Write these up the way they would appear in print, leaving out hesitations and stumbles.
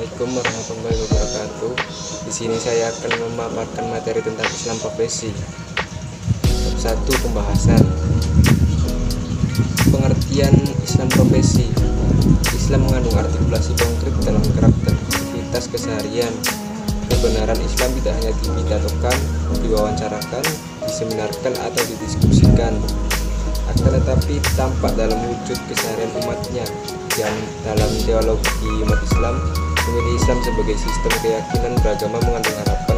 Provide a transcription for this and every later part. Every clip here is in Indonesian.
Assalamualaikum warahmatullahi wabarakatuh. Di sini saya akan memaparkan materi tentang Islam profesi. Bab 1, pembahasan. Pengertian Islam profesi. Islam mengandung artikulasi konkret dalam gerak dan aktivitas keseharian. Kebenaran Islam tidak hanya dipidatokan, diwawancarakan, diseminarkan atau didiskusikan, akan tetapi tampak dalam wujud keseharian umatnya. Dan dalam teologi umat Islam, memilih Islam sebagai sistem keyakinan beragama mengandung harapan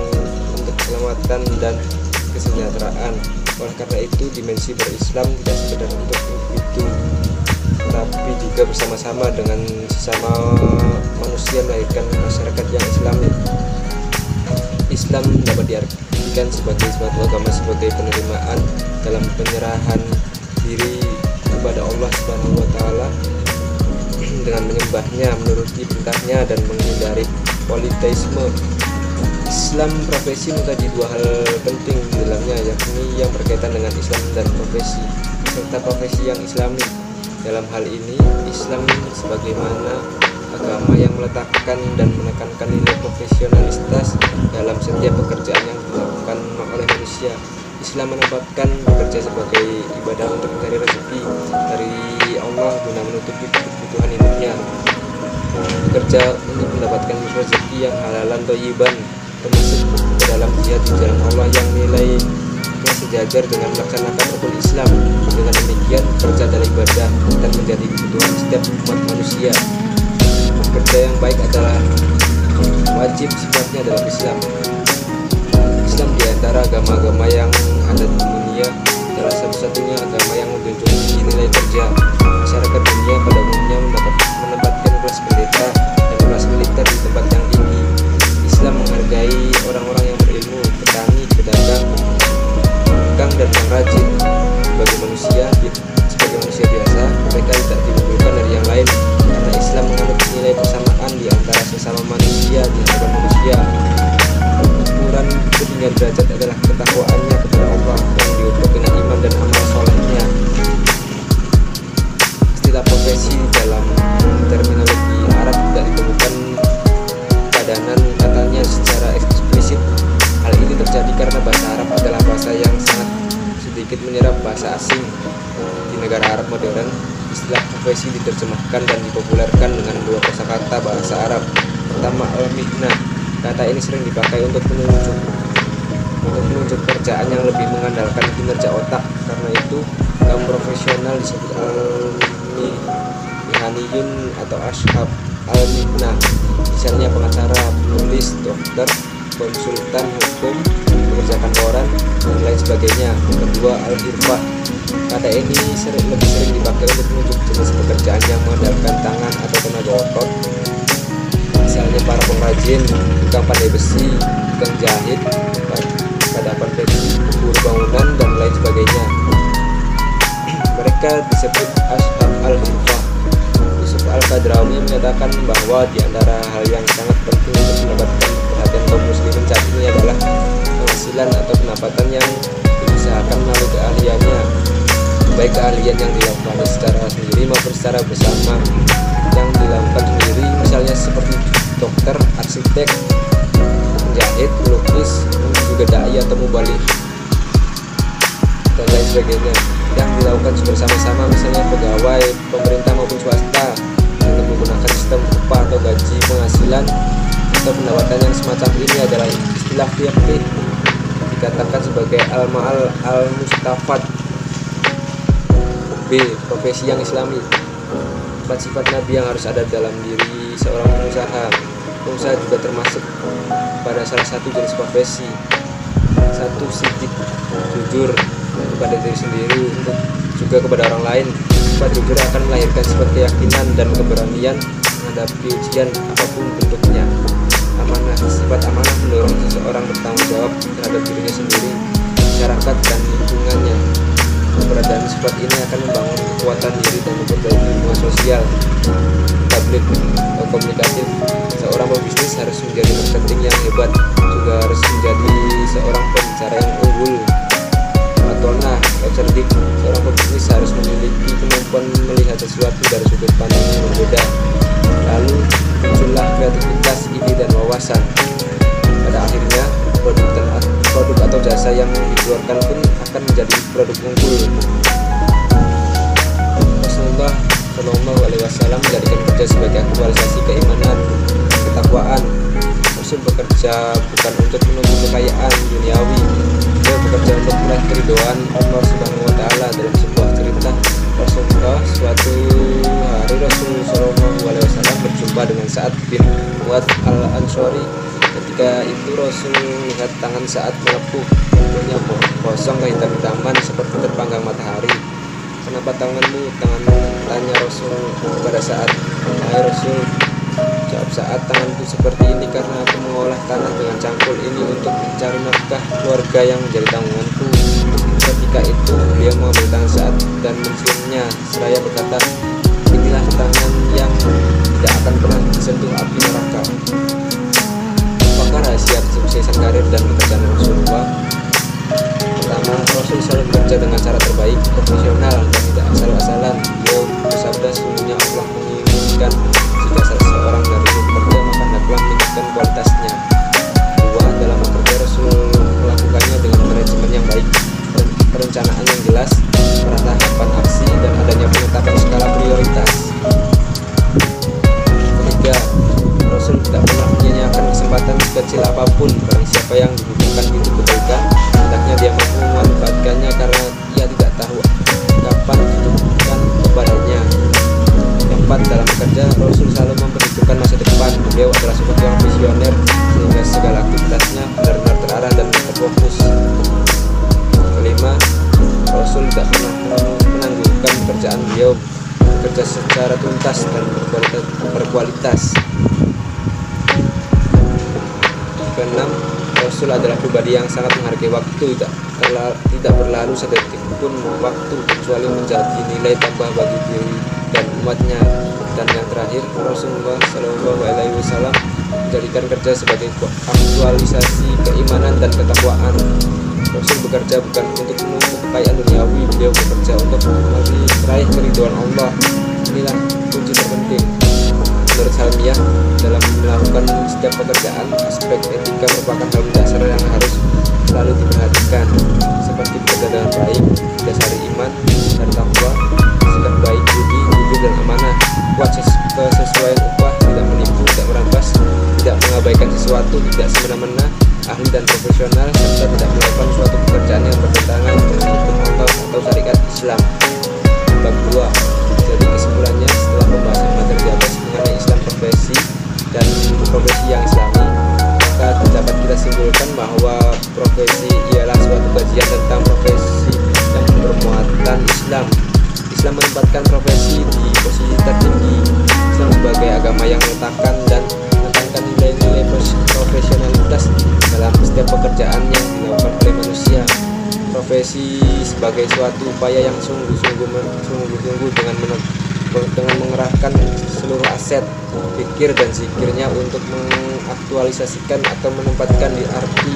untuk keselamatan dan kesejahteraan. Oleh karena itu, dimensi berislam tidak sekedar untuk individu, tapi juga bersama-sama dengan sesama manusia melahirkan masyarakat yang Islami. Islam dapat diartikan sebagai suatu agama sebagai penerimaan dalam penyerahan diri kepada Allah Subhanahu wa Ta'ala dengan menyembahnya, menuruti perintahnya, dan menghindari politeisme. Islam profesi mengkaji dua hal penting di dalamnya, yakni yang berkaitan dengan Islam dan profesi, serta profesi yang Islami. Dalam hal ini, Islam sebagaimana agama yang meletakkan dan menekankan nilai profesionalitas dalam setiap pekerjaan yang dilakukan oleh manusia. Islam menempatkan bekerja sebagai ibadah untuk mencari rezeki dari Allah guna menutupi kebutuhan hidupnya. Bekerja untuk mendapatkan rezeki yang halalan thayyiban, termasuk ke dalam jihad di jalan Allah yang nilainya sejajar dengan melaksanakan rukun Islam. Dengan demikian, bekerja adalah ibadah dan menjadi kebutuhan setiap umat manusia. Bekerja yang baik adalah wajib sifatnya dalam Islam. Islam di antara agama-agama yang ada di dunia adalah satu-satunya agama yang menjunjung nilai kerja. Masyarakat dunia pada umumnya menempatkan kelas pendeta dan kelas militer di tempat yang tinggi. Islam menghargai orang-orang yang berilmu, petani, pedagang, tukang, dan pengrajin. Sebagai manusia biasa, mereka tidak diunggulkan dari yang lain karena Islam menganut nilai persamaan di antara sesama manusia di hadapan manusia. Ukuran ketinggian derajat adalah ketakwaannya kepada Allah yang diukur dengan iman dan amal solehnya. Istilah profesi dalam terminologi Arab tidak ditemukan padanan katanya secara eksplisit. Hal ini terjadi karena bahasa Arab adalah bahasa yang sangat sedikit menyerap bahasa asing. Di negara Arab modern, istilah profesi diterjemahkan dan dipopulerkan dengan dua kosakata bahasa Arab. Pertama, al-mihnah. Kata ini sering dipakai untuk menunjuk pekerjaan yang lebih mengandalkan kinerja otak. Karena itu, kaum profesional disebut al-mihaniyun atau ashab al-mihnah. Misalnya pengacara, penulis, dokter, konsultan hukum, pekerja kantoran, dan lain sebagainya. Kedua, al-hirfah. Kata ini lebih sering dipakai untuk menunjuk jenis pekerjaan yang mengandalkan tangan atau tenaga otot. Misalnya para pengrajin, tukang pandai besi, tukang jahit, padapan besi, buruh bangunan, dan lain sebagainya. Mereka disebut ashab al-hirfah. Yusuf al-Qadrawi menyatakan bahwa di antara hal yang sangat penting untuk mendapatkan perhatian kaum muslimin saat ini adalah penghasilan atau pendapatan yang diusahakan melalui keahliannya, baik keahlian yang dilakukan secara sendiri maupun secara bersama. Yang dilakukan sendiri misalnya seperti dokter, arsitek, penjahit, pelukis, juga dai atau mubalik, dan lain sebagainya. Yang dilakukan bersama-sama misalnya pegawai pemerintah maupun swasta dengan menggunakan sistem upah atau gaji penghasilan atau pendapatan yang semacam ini adalah istilah fiqih dikatakan sebagai al-ma'al al-mustafad. B. Profesi yang Islami. 4 sifat Nabi yang harus ada dalam diri seorang pengusaha. Pengusaha juga termasuk pada salah satu jenis profesi. 1. Sidik, jujur kepada diri sendiri untuk juga kepada orang lain. Sifat jujur akan melahirkan sifat keyakinan dan keberanian menghadapi ujian apapun bentuknya. Amanah. Sifat amanah mendorong seseorang bertanggung jawab terhadap dirinya sendiri, masyarakat, dan lingkungannya. Keberadaan sifat ini akan membangun kekuatan diri dan memperbaiki hubungan sosial. Tablik atau komunikatif. Seorang pebisnis harus menjadi marketing yang hebat, juga harus menjadi seorang pembicara yang unggul. Matona atau cerdik. Seorang pebisnis harus memiliki kemampuan melihat sesuatu dari sudut pandang yang berbeda. Lalu muncullah kreativitas. kepuasan. Pada akhirnya produk atau jasa yang dikeluarkan pun akan menjadi produk unggul. Rasulullah Shallallahu Alaihi Wasallam menjadikan kerja sebagai aktualisasi keimanan, ketakwaan. Rasul bekerja bukan untuk menunggu kekayaan duniawi, dia bekerja untuk meraih keridhaan Allah Subhanahu Wa Taala. Dalam sebuah cerita Rasulullah, suatu hari Rasul Shallallahu Alaihi Wasallam berjumpa dengan Sa'ad bin Mu'adz al-Ansori. Ketika itu Rasul melihat tangan Sa'ad melepuh, tubuhnya kosong kehitam-hitaman seperti terpanggang matahari. "Kenapa tanganmu?" tanya Rasul kepada Sa'ad. "Hai Rasul," jawab Sa'ad, "tanganku seperti ini karena aku mengolah tanah dengan cangkul ini untuk mencari nafkah keluarga yang menjadi tanggunganku." Ketika itu beliau mengambil tangan Sa'ad dan menciumnya seraya berkata, "Inilah tangan yang tidak akan pernah disentuh api neraka." Apakah rahasia kesuksesan karir dan pekerjaan Rasulullah? Pertama, Rasul selalu bekerja dengan cara terbaik, profesional, dan tidak asal-asalan. Beliau bersabda, "Sesungguhnya Allah menginginkan jika salah seorang dari bekerja maka hendaklah meningkatkan kualitasnya." Kedua, dalam bekerja Rasul melakukannya dengan manajemen yang baik, perencanaan yang jelas, peratapan aksi, dan adanya penetapan skala prioritas. Ketiga, Rasul tidak pernah menyia-nyiakan kesempatan sekecil apapun. Barang siapa yang dibukakan pintu kebaikan, hendaknya dia mampu memanfaatkannya karena ia tidak tahu kapan ditujukan kepadanya. Keempat, dalam bekerja Rasul selalu memperhitungkan masa depan. Beliau adalah seperti orang visioner sehingga segala aktivitasnya benar-benar terarah dan terfokus. Kelima, Rasul tidak pernah menangguhkan pekerjaan. Beliau bekerja secara tuntas dan berkualitas. Keenam, Rasul adalah pribadi yang sangat menghargai waktu, tidak berlalu sedetik pun waktu kecuali menjadi nilai tambah bagi diri dan umatnya. Dan yang terakhir, Rasulullah Shallallahu Alaihi Wasallam menjadikan kerja sebagai aktualisasi keimanan dan ketakwaan. Rasul bekerja bukan untuk menunggu kekayaan duniawi, beliau bekerja untuk meraih keridhaan Allah. Inilah kunci terpenting. Menurut Salmiah, dalam melakukan setiap pekerjaan, aspek etika merupakan hal dasar yang harus selalu diperhatikan, seperti bekerja dengan baik, dasari iman dan takwa, sikap baik, budi, jujur dan amanah, kuat kesesuaian upah, tidak menipu, tidak merampas, tidak mengabaikan sesuatu, tidak semena-mena, ahli dan profesional, serta tidak melakukan suatu pekerjaan yang bertentangan dengan hukum Allah atau syariat Islam. Bab 2. Jadi kesimpulannya, setelah pembahasan materi di atas mengenai Islam profesi dan profesi yang Islami, maka dapat kita simpulkan bahwa profesi ialah suatu kajian tentang profesi yang bermuatan Islam. Islam menempatkan profesi di posisi tertinggi. Islam sebagai agama yang meletakkan dan menekankan nilai-nilai profesionalitas dalam setiap pekerjaan yang dilakukan oleh manusia. Profesi sebagai suatu upaya yang sungguh-sungguh dengan mengerahkan seluruh aset, pikir dan zikirnya untuk mengaktualisasikan atau menempatkan di arti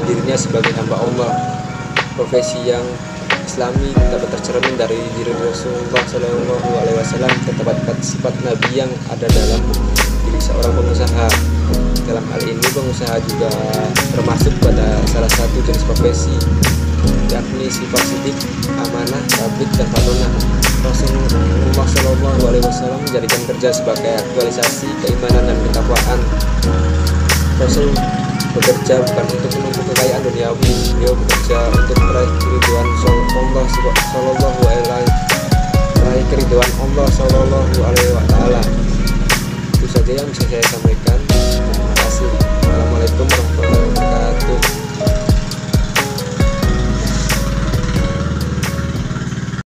dirinya sebagai hamba Allah. Profesi yang Islami dapat tercermin dari diri Rasulullah Shallallahu Alaihi Wasallam, terdapat sifat Nabi yang ada dalam diri seorang pengusaha. Dalam hal ini pengusaha juga termasuk pada salah satu jenis profesi, yakni sifat sidik, amanah, tablik, dan patonah. Rasulullah Shallallahu Alaihi Wasallam menjadikan kerja sebagai aktualisasi keimanan dan ketakwaan. Rasul bekerja bukan untuk menunggu kekayaan duniawi, beliau bekerja untuk meraih keridhaan Allah Shallallahu Alaihi Wasallam. Itu saja yang bisa saya sampaikan. Terima kasih. Assalamualaikum warahmatullahi wabarakatuh.